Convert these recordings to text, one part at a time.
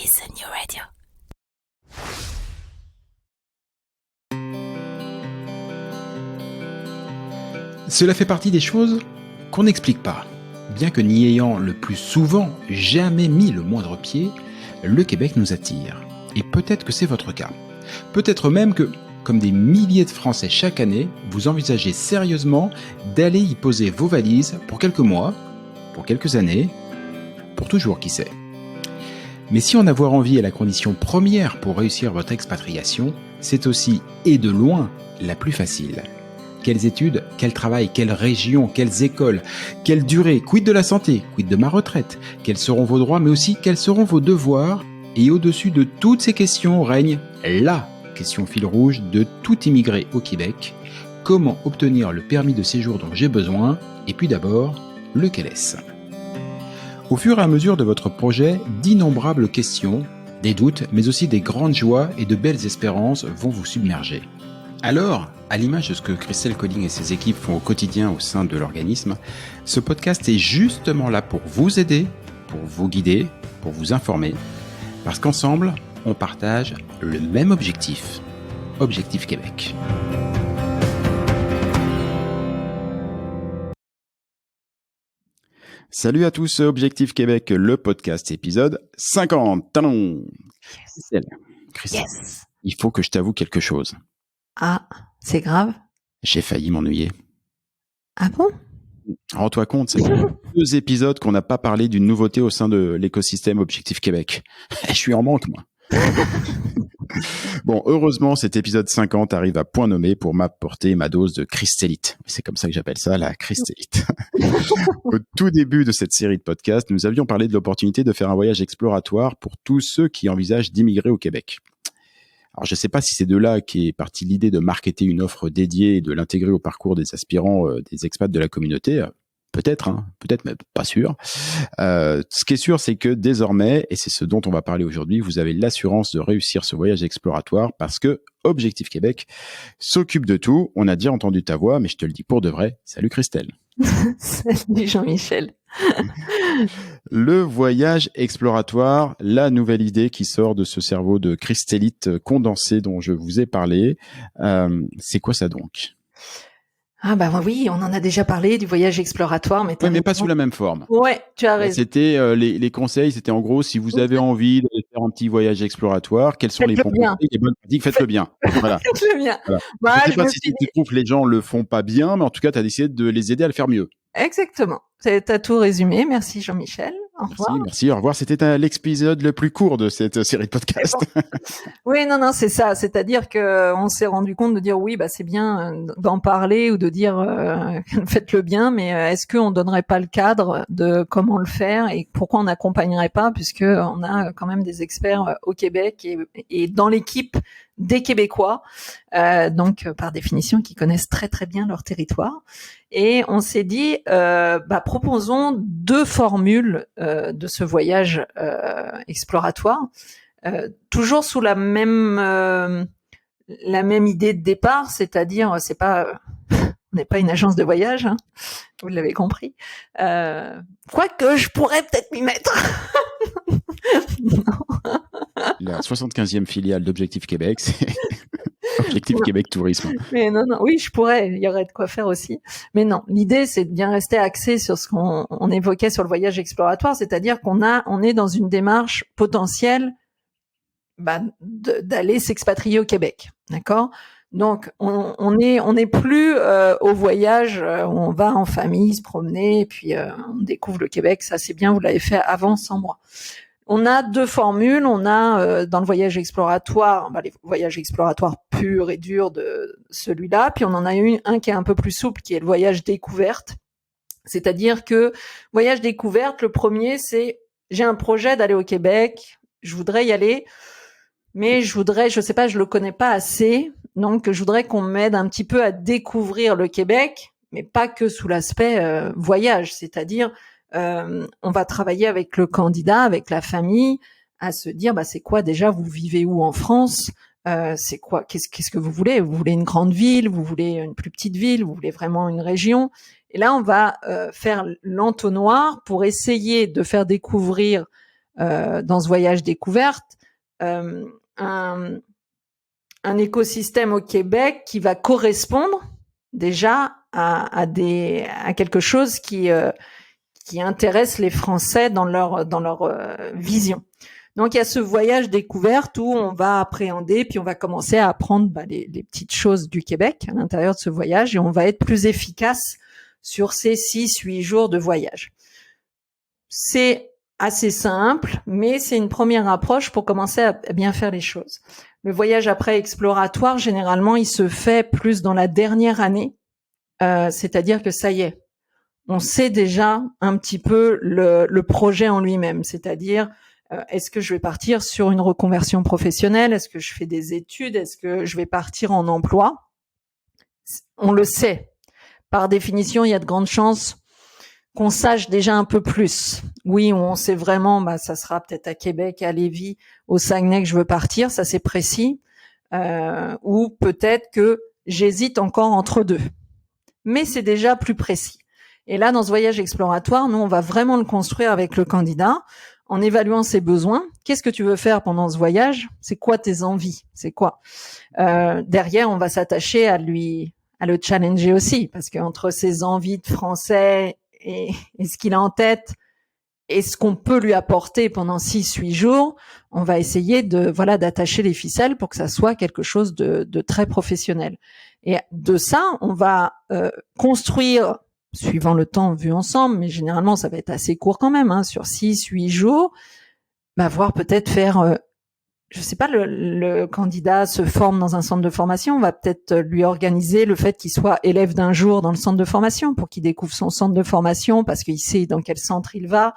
is the new radio. Cela fait partie des choses qu'on n'explique pas. Bien que n'y ayant le plus souvent jamais mis le moindre pied, le Québec nous attire. Et peut-être que c'est votre cas. Peut-être même que, comme des milliers de Français chaque année, vous envisagez sérieusement d'aller y poser vos valises pour quelques mois, pour quelques années, pour toujours, qui sait. Mais si en avoir envie est la condition première pour réussir votre expatriation, c'est aussi, et de loin, la plus facile. Quelles études, quel travail, quelle région, quelles écoles, quelle durée, quid de la santé, quid de ma retraite, quels seront vos droits, mais aussi quels seront vos devoirs. Et au-dessus de toutes ces questions règne la question fil rouge de tout immigré au Québec. Comment obtenir le permis de séjour dont j'ai besoin? Et puis d'abord, lequel est-ce? Au fur et à mesure de votre projet, d'innombrables questions, des doutes, mais aussi des grandes joies et de belles espérances vont vous submerger. Alors, à l'image de ce que Christelle Colling et ses équipes font au quotidien au sein de l'organisme, ce podcast est justement là pour vous aider, pour vous guider, pour vous informer, parce qu'ensemble, on partage le même objectif, Objectif Québec. Salut à tous, Objectif Québec, le podcast épisode 50. Talon. Christelle, Yes. il faut que je t'avoue quelque chose. Ah, c'est grave. J'ai failli m'ennuyer. Ah bon? Rends-toi compte, c'est 2 épisodes qu'on n'a pas parlé d'une nouveauté au sein de l'écosystème Objectif Québec. Je suis en manque, moi. Bon, heureusement, cet épisode 50 arrive à point nommé pour m'apporter ma dose de Christellite. C'est comme ça que j'appelle ça, la Christellite. Au tout début de cette série de podcasts, nous avions parlé de l'opportunité de faire un voyage exploratoire pour tous ceux qui envisagent d'immigrer au Québec. Alors, je ne sais pas si c'est de là qu'est partie l'idée de marketer une offre dédiée et de l'intégrer au parcours des aspirants, des expats de la communauté. Peut-être, peut-être, mais pas sûr. Ce qui est sûr, c'est que désormais, et c'est ce dont on va parler aujourd'hui, vous avez l'assurance de réussir ce voyage exploratoire parce que Objectif Québec s'occupe de tout. On a déjà entendu ta voix, mais je te le dis pour de vrai. Salut Christelle. Salut Jean-Michel. Le voyage exploratoire, la nouvelle idée qui sort de ce cerveau de Christellite condensé dont je vous ai parlé. C'est quoi ça donc? Ah bah oui, on en a déjà parlé du voyage exploratoire, mais Oui, mais pas sous la même forme. Ouais, tu as raison. C'était les conseils, c'était en gros si vous avez envie de faire un petit voyage exploratoire, quels sont les bons conseils, les bonnes pratiques, faites-le bien. Voilà. Faites-le bien. Voilà. Bah, je sais pas si tu trouves que les gens le font pas bien, mais en tout cas, tu as décidé de les aider à le faire mieux. Exactement. T'as tout résumé. Merci Jean-Michel. Au revoir. Merci, au revoir. C'était l'épisode le plus court de cette série de podcasts. Bon. Oui, non, c'est ça. C'est-à-dire que on s'est rendu compte de dire oui, bah c'est bien d'en parler ou de dire faites-le bien, mais est-ce qu'on donnerait pas le cadre de comment le faire et pourquoi on n'accompagnerait pas, puisque on a quand même des experts au Québec et dans l'équipe des Québécois, donc par définition qui connaissent très très bien leur territoire. Et on s'est dit, proposons 2 formules de ce voyage exploratoire, toujours sous la même idée de départ, c'est-à-dire c'est pas on n'est pas une agence de voyage, hein, vous l'avez compris. Quoique je pourrais peut-être m'y mettre. La 75e filiale d'Objectif Québec, c'est Objectif Québec Tourisme. Mais non, oui, je pourrais, il y aurait de quoi faire aussi. Mais non, l'idée, c'est de bien rester axé sur ce qu'on évoquait sur le voyage exploratoire, c'est-à-dire on est dans une démarche potentielle d'aller s'expatrier au Québec, d'accord? Donc, on est plus au voyage où on va en famille se promener et puis on découvre le Québec. Ça, c'est bien, vous l'avez fait avant, sans moi. On a 2 formules. On a dans le voyage exploratoire, les voyages exploratoires purs et durs de celui-là. Puis on en a un qui est un peu plus souple, qui est le voyage découverte. C'est-à-dire que voyage découverte, le premier, c'est j'ai un projet d'aller au Québec, je voudrais y aller, mais je sais pas, je le connais pas assez, donc je voudrais qu'on m'aide un petit peu à découvrir le Québec, mais pas que sous l'aspect voyage, c'est-à-dire on va travailler avec le candidat, avec la famille, à se dire c'est quoi déjà, vous vivez où en France, c'est quoi, qu'est-ce que vous voulez une grande ville, vous voulez une plus petite ville, vous voulez vraiment une région. Et là on va faire l'entonnoir pour essayer de faire découvrir dans ce voyage découverte, un écosystème au Québec qui va correspondre déjà à quelque chose qui intéresse les Français dans leur vision. Donc il y a ce voyage découverte où on va appréhender, puis on va commencer à apprendre les petites choses du Québec à l'intérieur de ce voyage, et on va être plus efficace sur ces 6-8 jours de voyage. C'est assez simple, mais c'est une première approche pour commencer à bien faire les choses. Le voyage après exploratoire, généralement, il se fait plus dans la dernière année, c'est-à-dire que ça y est, on sait déjà un petit peu le projet en lui-même, c'est-à-dire est-ce que je vais partir sur une reconversion professionnelle, est-ce que je fais des études, est-ce que je vais partir en emploi? On le sait. Par définition, il y a de grandes chances qu'on sache déjà un peu plus. Oui, on sait vraiment, ça sera peut-être à Québec, à Lévis, au Saguenay que je veux partir, ça c'est précis. Ou peut-être que j'hésite encore entre deux. Mais c'est déjà plus précis. Et là, dans ce voyage exploratoire, nous, on va vraiment le construire avec le candidat en évaluant ses besoins. Qu'est-ce que tu veux faire pendant ce voyage? C'est quoi tes envies? C'est quoi? Derrière, on va s'attacher à le challenger aussi, parce qu'entre ses envies de français et ce qu'il a en tête et ce qu'on peut lui apporter pendant 6-8 jours, on va essayer d'attacher les ficelles pour que ça soit quelque chose de très professionnel. Et de ça, on va construire, suivant le temps vu ensemble, mais généralement ça va être assez court quand même, sur 6-8 jours, voire peut-être faire, je sais pas, le candidat se forme dans un centre de formation, on va peut-être lui organiser le fait qu'il soit élève d'un jour dans le centre de formation pour qu'il découvre son centre de formation parce qu'il sait dans quel centre il va.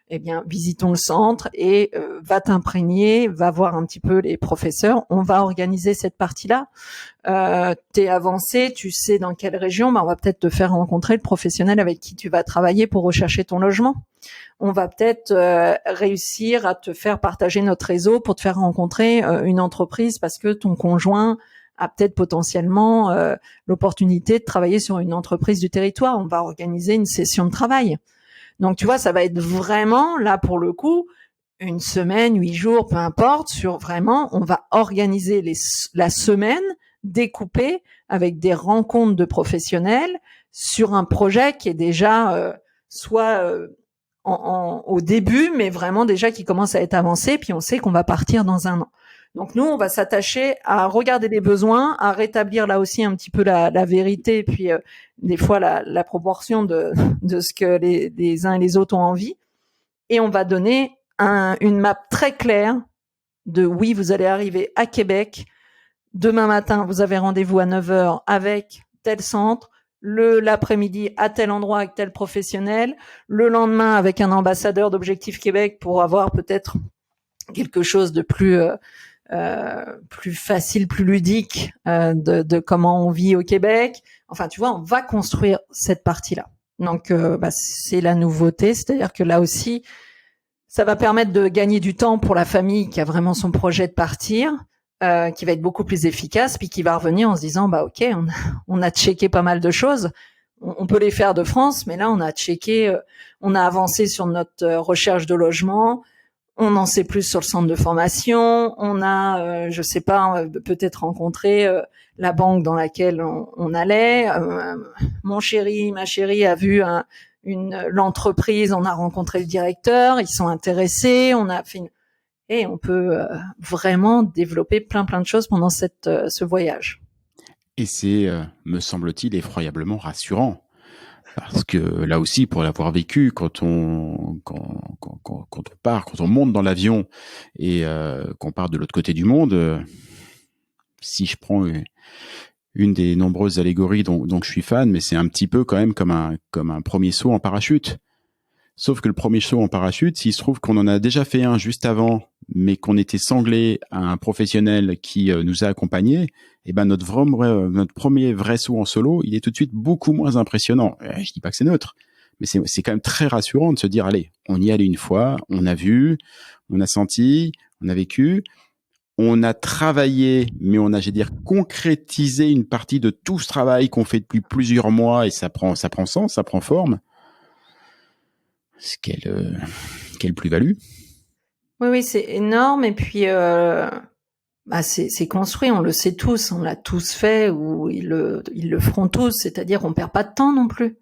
Eh bien, visitons le centre et va t'imprégner, va voir un petit peu les professeurs. On va organiser cette partie-là. T'es avancé, tu sais dans quelle région, on va peut-être te faire rencontrer le professionnel avec qui tu vas travailler pour rechercher ton logement. On va peut-être réussir à te faire partager notre réseau pour te faire rencontrer une entreprise parce que ton conjoint a peut-être potentiellement l'opportunité de travailler sur une entreprise du territoire. On va organiser une session de travail. Donc, tu vois, ça va être vraiment, là, pour le coup, une semaine, 8 jours, peu importe, sur vraiment, on va organiser la semaine découpée avec des rencontres de professionnels sur un projet qui est déjà au début, mais vraiment déjà qui commence à être avancé, puis on sait qu'on va partir dans un an. Donc nous, on va s'attacher à regarder les besoins, à rétablir là aussi un petit peu la vérité, puis des fois la proportion de ce que les uns et les autres ont envie. Et on va donner une map très claire de oui, vous allez arriver à Québec. Demain matin, vous avez rendez-vous à 9h avec tel centre. L'après-midi à tel endroit avec tel professionnel. Le lendemain avec un ambassadeur d'Objectif Québec pour avoir peut-être quelque chose de plus facile, plus ludique de comment on vit au Québec. Enfin, tu vois, on va construire cette partie-là. Donc, c'est la nouveauté, c'est-à-dire que là aussi, ça va permettre de gagner du temps pour la famille qui a vraiment son projet de partir, qui va être beaucoup plus efficace, puis qui va revenir en se disant, ok, on a checké pas mal de choses. On peut les faire de France, mais là, on a checké, on a avancé sur notre recherche de logement. On en sait plus sur le centre de formation. On a, je sais pas, peut-être rencontré la banque dans laquelle on allait. Mon chéri, ma chérie a vu l'entreprise. On a rencontré le directeur. Ils sont intéressés. On a fait et on peut vraiment développer plein de choses pendant ce voyage. Et c'est, me semble-t-il, effroyablement rassurant. Parce que là aussi, pour l'avoir vécu, quand on part, quand on monte dans l'avion et qu'on part de l'autre côté du monde, si je prends une des nombreuses allégories dont je suis fan, mais c'est un petit peu quand même comme un premier saut en parachute. Sauf que le premier saut en parachute, s'il se trouve qu'on en a déjà fait un juste avant, mais qu'on était sanglé à un professionnel qui nous a accompagnés, et ben notre premier vrai saut en solo, il est tout de suite beaucoup moins impressionnant. Je dis pas que c'est neutre, mais c'est quand même très rassurant de se dire, allez, on y allait une fois, on a vu, on a senti, on a vécu, on a travaillé, mais on a, concrétisé une partie de tout ce travail qu'on fait depuis plusieurs mois et ça prend sens, ça prend forme. Quelle plus-value. Oui, oui, c'est énorme. Et puis, c'est construit. On le sait tous. On l'a tous fait ou ils le feront tous. C'est-à-dire, on perd pas de temps non plus.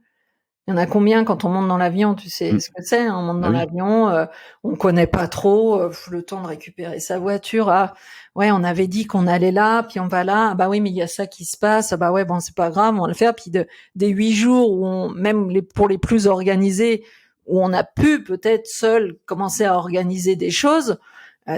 Il y en a combien quand on monte dans l'avion, tu sais ce que c'est, hein, on monte Bah dans oui. l'avion, on connaît pas trop, le temps de récupérer sa voiture. Ah, ouais, on avait dit qu'on allait là, puis on va là. Ah bah oui, mais il y a ça qui se passe. Ah bah ouais, bon, c'est pas grave, on va le faire. Puis des 8 jours où même pour les plus organisés, où on a pu peut-être seul commencer à organiser des choses.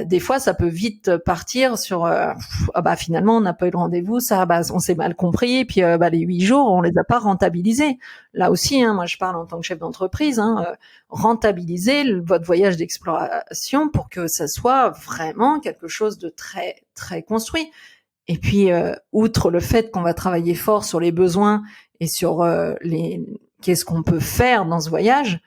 Des fois, ça peut vite partir sur ah bah finalement on n'a pas eu de rendez-vous, ça bah on s'est mal compris, et puis les 8 jours on les a pas rentabilisés. Là aussi, hein, moi je parle en tant que chef d'entreprise, hein, rentabiliser votre voyage d'exploration pour que ça soit vraiment quelque chose de très très construit. Et puis outre le fait qu'on va travailler fort sur les besoins et sur les qu'est-ce qu'on peut faire dans ce voyage,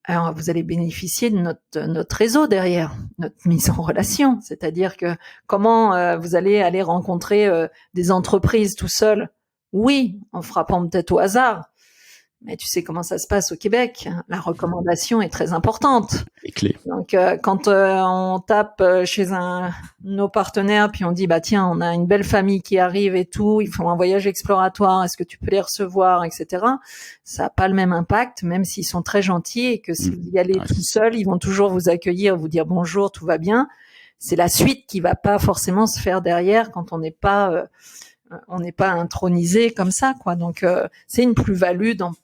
alors vous allez bénéficier de notre réseau derrière, notre mise en relation. C'est-à-dire que comment vous allez aller rencontrer des entreprises tout seul? Oui, en frappant peut-être au hasard. Mais tu sais comment ça se passe au Québec. La recommandation est très importante. Les clés. Donc quand on tape chez nos partenaires, puis on dit bah tiens, on a une belle famille qui arrive et tout, ils font un voyage exploratoire, est-ce que tu peux les recevoir, etc. Ça n'a pas le même impact, même s'ils sont très gentils, et que si vous y allez tout seul, ils vont toujours vous accueillir, vous dire bonjour, tout va bien. C'est la suite qui va pas forcément se faire derrière quand on n'est pas intronisé comme ça, quoi. Donc c'est une plus-value dans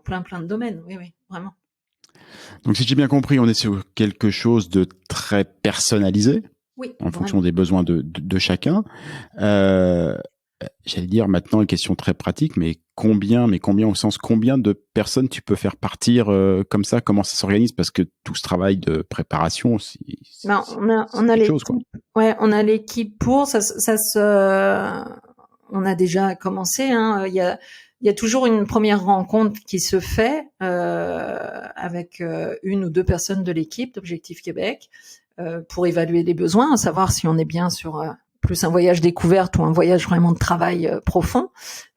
plein de domaines. Oui, oui, vraiment. Donc, si j'ai bien compris, on est sur quelque chose de très personnalisé, oui, en fonction des besoins de chacun. J'allais dire maintenant une question très pratique, mais combien au sens combien de personnes tu peux faire partir comme ça? Comment ça s'organise? Parce que tout ce travail de préparation, on a l'équipe. Ouais, on a l'équipe pour ça. On a déjà commencé. Hein. Il y a toujours une première rencontre qui se fait avec une ou deux personnes de l'équipe d'Objectif Québec pour évaluer les besoins, savoir si on est bien sur plus un voyage découverte ou un voyage vraiment de travail profond,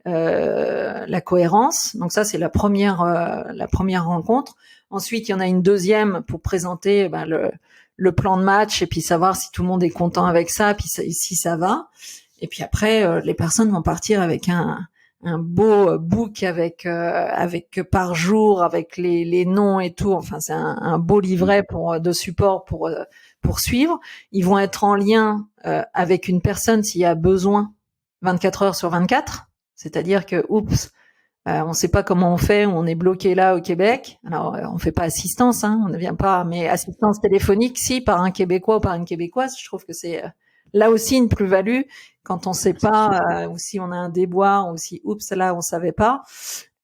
la cohérence. Donc ça, c'est la première rencontre. Ensuite, il y en a une deuxième pour présenter le plan de match et puis savoir si tout le monde est content avec ça, puis si ça va. Et puis après, les personnes vont partir avec un beau book avec par jour, avec les noms et tout. Enfin, c'est un beau livret de support pour suivre. Ils vont être en lien avec une personne s'il y a besoin 24 heures sur 24. C'est-à-dire que, oups, on ne sait pas comment on fait, on est bloqué là au Québec. Alors, on fait pas assistance, hein, on ne vient pas, mais assistance téléphonique, si, par un Québécois ou par une Québécoise. Je trouve que c'est là aussi une plus-value quand on sait pas, ou si on a un déboire, ou si, oups, là, on savait pas.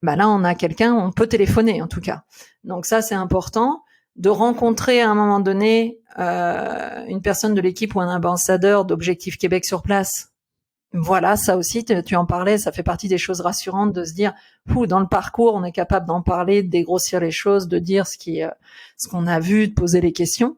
Bah là, on a quelqu'un, on peut téléphoner, en tout cas. Donc ça, c'est important. De rencontrer à un moment donné une personne de l'équipe ou un ambassadeur d'Objectif Québec sur place. Voilà, ça aussi, tu en parlais, ça fait partie des choses rassurantes de se dire, dans le parcours, on est capable d'en parler, de dégrossir les choses, de dire ce qu'on a vu, de poser les questions.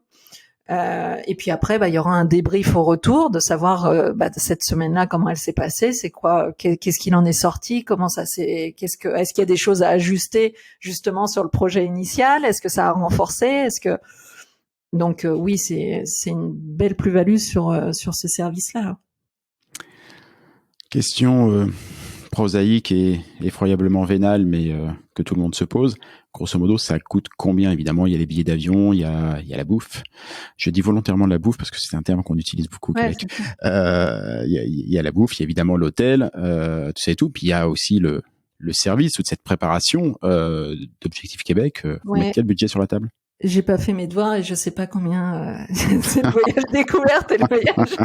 Et puis après, il y aura un débrief au retour, de savoir cette semaine-là comment elle s'est passée, c'est quoi, qu'est-ce qu'il en est sorti, comment ça s'est, est-ce qu'il y a des choses à ajuster justement sur le projet initial, est-ce que ça a renforcé, donc oui, c'est une belle plus-value sur ces services-là. Question prosaïque et effroyablement vénale, mais que tout le monde se pose. Grosso modo, ça coûte combien? Évidemment, il y a les billets d'avion, il y a la bouffe. Je dis volontairement la bouffe parce que c'est un terme qu'on utilise beaucoup au Québec. Il y a la bouffe, il y a évidemment l'hôtel, tout ça et tout. Puis il y a aussi le service, toute cette préparation d'Objectif Québec. Vous mettez quel budget sur la table? J'ai pas fait mes devoirs et je sais pas combien c'est le voyage découverte et le voyage.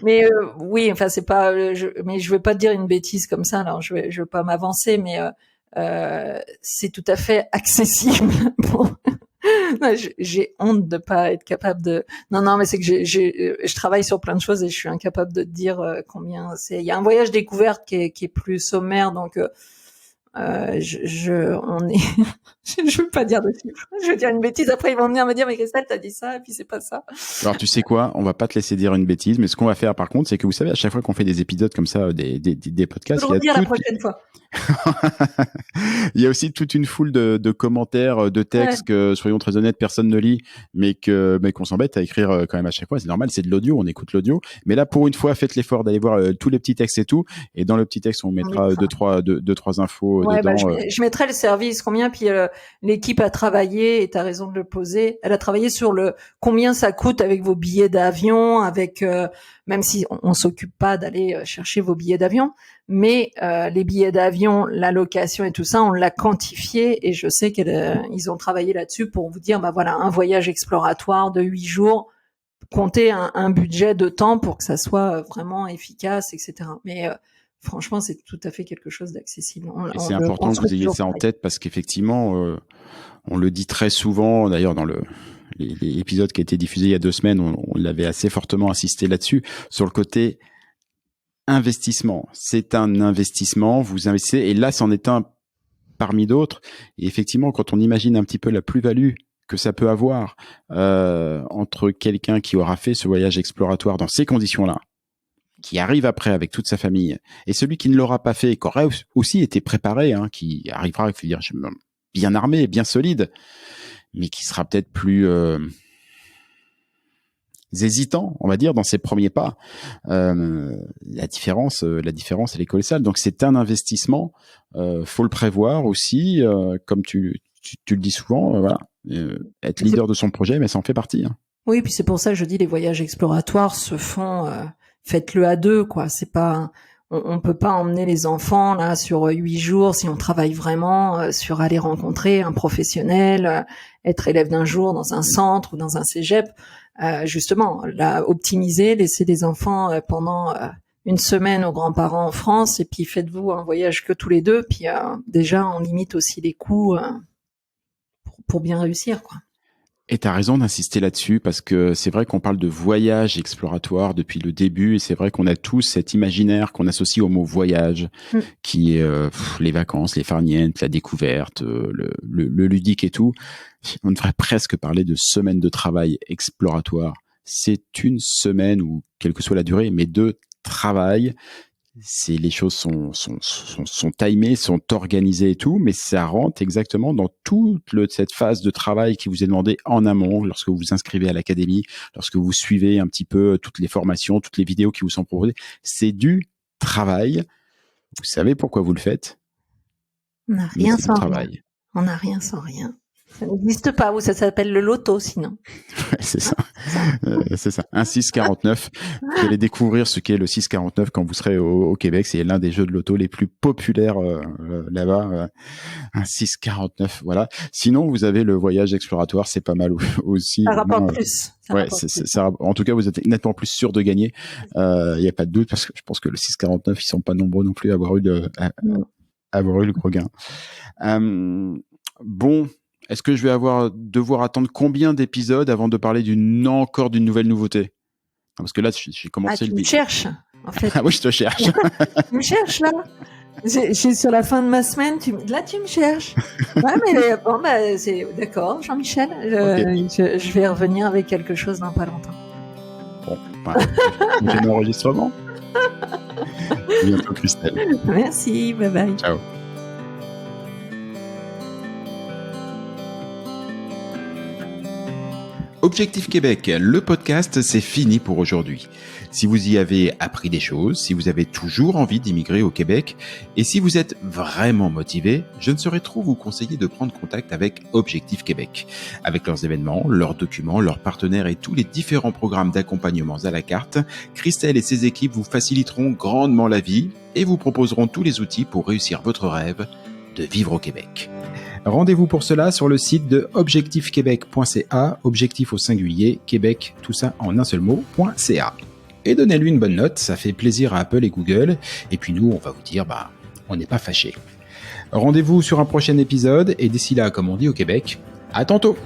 mais oui, enfin c'est pas. Mais je vais pas te dire une bêtise comme ça. Alors je vais pas m'avancer, mais c'est tout à fait accessible. J'ai honte de pas être capable de. Non, mais c'est que je travaille sur plein de choses et je suis incapable de te dire combien c'est. Il y a un voyage découverte qui est plus sommaire, donc. on est, je veux pas dire de chiffres. Je veux dire une bêtise. Après, ils vont venir me dire, mais Christelle, t'as dit ça, et puis c'est pas ça. Alors, tu sais quoi? On va pas te laisser dire une bêtise, mais ce qu'on va faire, par contre, c'est que vous savez, à chaque fois qu'on fait des épisodes comme ça, des podcasts, Je peux le redire la prochaine fois. il y a aussi toute une foule de commentaires, de textes que, soyons très honnêtes, personne ne lit, mais qu'on s'embête à écrire quand même à chaque fois. C'est normal, c'est de l'audio, on écoute l'audio. Mais là, pour une fois, faites l'effort d'aller voir tous les petits textes et tout. Et dans le petit texte, on mettra deux, trois infos dedans. Je mettrai le service, combien, puis l'équipe a travaillé, et t'as raison de le poser. Elle a travaillé sur combien ça coûte avec vos billets d'avion, avec même si on s'occupe pas d'aller chercher vos billets d'avion, mais les billets d'avion, la location et tout ça, on l'a quantifié, et je sais qu'ils ont travaillé là-dessus pour vous dire, bah voilà, un voyage exploratoire de 8 jours, compter un budget de temps pour que ça soit vraiment efficace, etc. Mais franchement, c'est tout à fait quelque chose d'accessible. Et c'est important que vous ayez ça en tête, parce qu'effectivement, on le dit très souvent, d'ailleurs dans l'épisode qui a été diffusé il y a 2 semaines, on l'avait assez fortement insisté là-dessus, sur le côté investissement. C'est un investissement, vous investissez, et là, c'en est un parmi d'autres. Et effectivement, quand on imagine un petit peu la plus-value que ça peut avoir entre quelqu'un qui aura fait ce voyage exploratoire dans ces conditions-là, qui arrive après avec toute sa famille, et celui qui ne l'aura pas fait, qui aurait aussi été préparé, qui arrivera avec bien armé, bien solide, mais qui sera peut-être plus hésitant, on va dire, dans ses premiers pas. La différence, elle est colossale. Donc c'est un investissement. Faut le prévoir aussi, comme tu le dis souvent. Voilà, être leader de son projet, mais ça en fait partie. Oui, puis c'est pour ça que je dis les voyages exploratoires se font. Faites-le à 2, quoi. C'est pas. On peut pas emmener les enfants là sur 8 jours si on travaille vraiment sur aller rencontrer un professionnel, être élève d'un jour dans un centre ou dans un cégep. Justement, là, optimiser, laisser les enfants pendant une semaine aux grands-parents en France, et puis faites-vous un voyage que tous les 2. Puis déjà, on limite aussi les coûts pour bien réussir, quoi. Et t'as raison d'insister là-dessus, parce que c'est vrai qu'on parle de voyage exploratoire depuis le début, et c'est vrai qu'on a tous cet imaginaire qu'on associe au mot voyage, qui est les vacances, les farnientes, la découverte, le ludique et tout. On devrait presque parler de semaine de travail exploratoire. C'est une semaine, ou quelle que soit la durée, mais de travail. Les choses sont timées, sont organisées et tout, mais ça rentre exactement dans toute cette phase de travail qui vous est demandée en amont, lorsque vous vous inscrivez à l'académie, lorsque vous suivez un petit peu toutes les formations, toutes les vidéos qui vous sont proposées. C'est du travail. Vous savez pourquoi vous le faites? On n'a rien sans rien. On n'a rien sans rien. Ça n'existe pas, ça s'appelle le loto, sinon. Ouais, c'est ça. C'est ça. Un 649. Vous allez découvrir ce qu'est le 649 quand vous serez au Québec. C'est l'un des jeux de loto les plus populaires là-bas. Un 649, voilà. Sinon, vous avez le voyage exploratoire, c'est pas mal aussi. Ça rapporte plus. En tout cas, vous êtes nettement plus sûr de gagner. Il n'y a pas de doute, parce que je pense que le 649, ils sont pas nombreux non plus à avoir eu le gros gain. Bon. Est-ce que je vais devoir attendre combien d'épisodes avant de parler d'une nouvelle nouveauté? Parce que là, j'ai commencé tu me cherches, en fait. Ah oui, je te cherche. Tu me cherches, là. Je suis sur la fin de ma semaine. Là, tu me cherches. Ouais, mais bon, c'est d'accord, Jean-Michel. Okay. Je vais revenir avec quelque chose dans pas longtemps. Bon, j'ai un enregistrement. À bientôt, Christelle. Merci, bye bye. Ciao. Objectif Québec, le podcast, c'est fini pour aujourd'hui. Si vous y avez appris des choses, si vous avez toujours envie d'immigrer au Québec, et si vous êtes vraiment motivé, je ne saurais trop vous conseiller de prendre contact avec Objectif Québec. Avec leurs événements, leurs documents, leurs partenaires et tous les différents programmes d'accompagnement à la carte, Christelle et ses équipes vous faciliteront grandement la vie et vous proposeront tous les outils pour réussir votre rêve de vivre au Québec. Rendez-vous pour cela sur le site de objectifquebec.ca, objectif au singulier, Québec, tout ça en un seul mot.ca. Et donnez-lui une bonne note, ça fait plaisir à Apple et Google. Et puis nous, on va vous dire, on n'est pas fâchés. Rendez-vous sur un prochain épisode, et d'ici là, comme on dit au Québec, à tantôt!